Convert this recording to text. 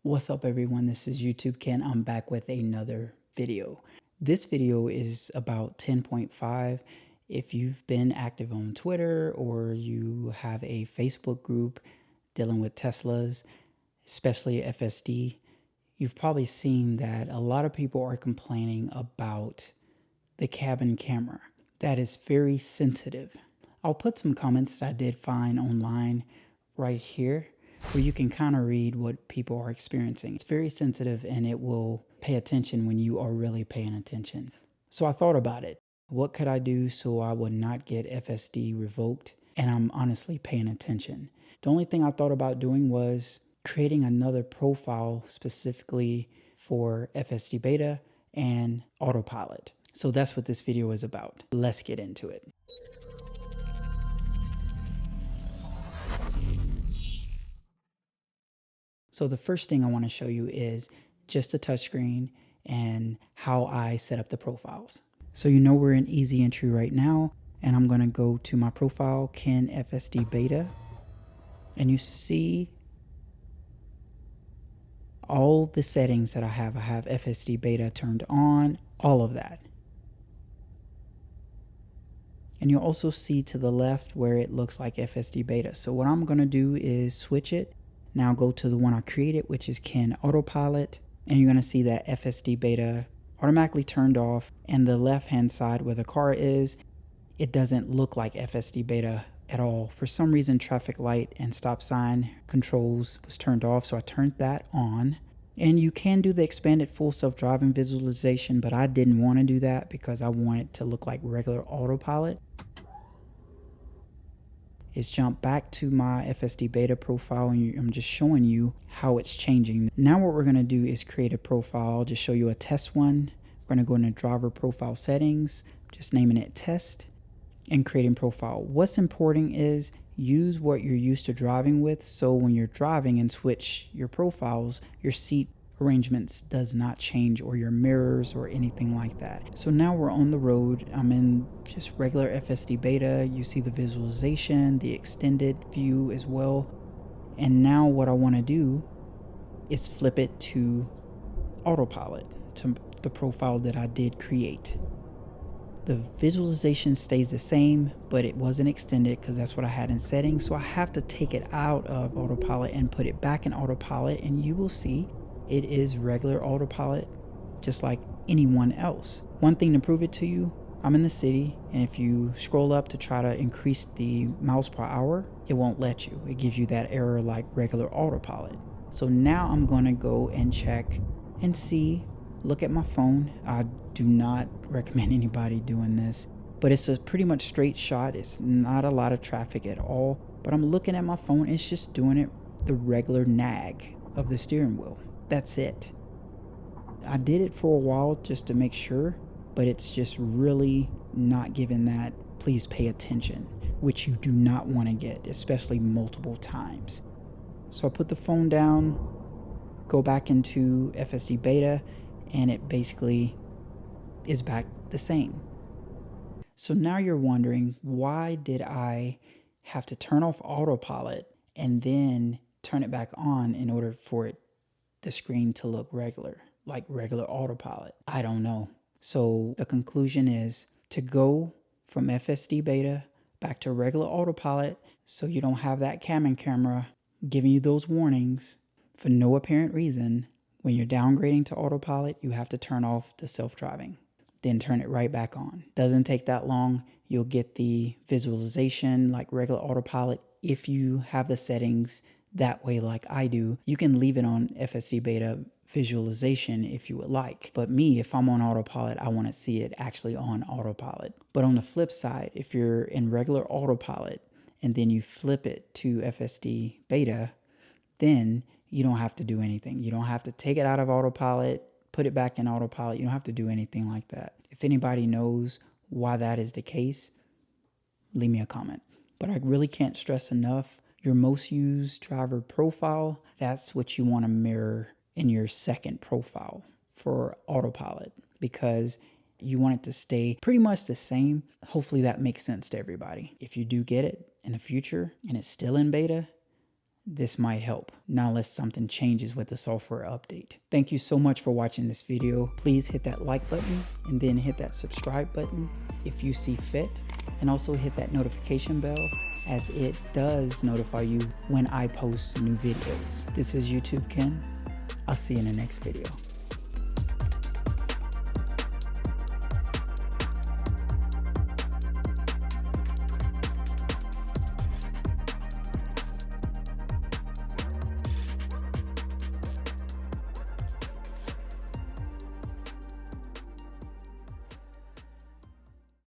What's up everyone, this is YouTube Ken. I'm back with another video. This video is about 10.5. If you've been active on Twitter or you have a Facebook group dealing with Teslas, especially FSD, you've probably seen that a lot of people are complaining about the cabin camera. That is very sensitive. I'll put some comments that I did find online right here where you can kind of read what people are experiencing. It's very sensitive and it will pay attention when you are really paying attention. So I thought about it. What could I do so I would not get FSD revoked and I'm honestly paying attention? The only thing I thought about doing was creating another profile specifically for FSD beta and autopilot. So that's what this video is about. Let's get into it. So the first thing I want to show you is just a touchscreen and how I set up the profiles. So you know we're in easy entry right now, and I'm going to go to my profile, Ken FSD Beta, and you see all the settings that I have. I have FSD Beta turned on, all of that. And you'll also see to the left where it looks like FSD Beta. So what I'm going to do is switch it. Now go to the one I created, which is Ken Autopilot, and you're going to see that FSD Beta automatically turned off, and the left hand side where the car is, it doesn't look like FSD Beta at all. For some reason, traffic light and stop sign controls was turned off, so I turned that on. And you can do the expanded full self-driving visualization, but I didn't want to do that because I want it to look like regular autopilot. Is jump back to my FSD Beta profile, and I'm just showing you how it's changing. Now what we're going to do is create a profile. I'll just show you a test one. We're going to go into driver profile settings, just naming it test, and creating profile. What's important is use what you're used to driving with, so when you're driving and switch your profiles, your seat arrangements does not change, or your mirrors or anything like that. So now we're on the road. I'm in just regular FSD Beta. You see the visualization, the extended view as well. And now what I want to do is flip it to autopilot, to the profile that I did create. The visualization stays the same, but it wasn't extended because that's what I had in settings. So I have to take it out of autopilot and put it back in autopilot, and you will see it is regular autopilot, just like anyone else. One thing to prove it to you, I'm in the city, and if you scroll up to try to increase the miles per hour, it won't let you. It gives you that error like regular autopilot. So now I'm going to go and check and see, look at my phone. I do not recommend anybody doing this, but it's a pretty much straight shot. It's not a lot of traffic at all, but I'm looking at my phone. It's just doing it the regular nag of the steering wheel. That's it. I did it for a while just to make sure, but it's just really not giving that please pay attention, which you do not want to get, especially multiple times. So I put the phone down, go back into FSD Beta, and it basically is back the same. So now you're wondering, why did I have to turn off autopilot and then turn it back on in order for the screen to look regular, like regular autopilot? I don't know. So the conclusion is to go from FSD Beta back to regular autopilot, so you don't have that cabin camera giving you those warnings for no apparent reason. When you're downgrading to autopilot, you have to turn off the self-driving, then turn it right back on. Doesn't take that long. You'll get the visualization like regular autopilot if you have the settings that way like I do. You can leave it on FSD Beta visualization if you would like. But me, if I'm on autopilot, I want to see it actually on autopilot. But on the flip side, if you're in regular autopilot and then you flip it to FSD Beta, then you don't have to do anything. You don't have to take it out of autopilot, put it back in autopilot. You don't have to do anything like that. If anybody knows why that is the case, leave me a comment. But I really can't stress enough, your most used driver profile, that's what you want to mirror in your second profile for autopilot, because you want it to stay pretty much the same. Hopefully that makes sense to everybody. If you do get it in the future and it's still in beta, this might help, not unless something changes with the software update. Thank you so much for watching this video. Please hit that like button and then hit that subscribe button if you see fit, and also hit that notification bell, as it does notify you when I post new videos. This is YouTube Ken. I'll see you in the next video.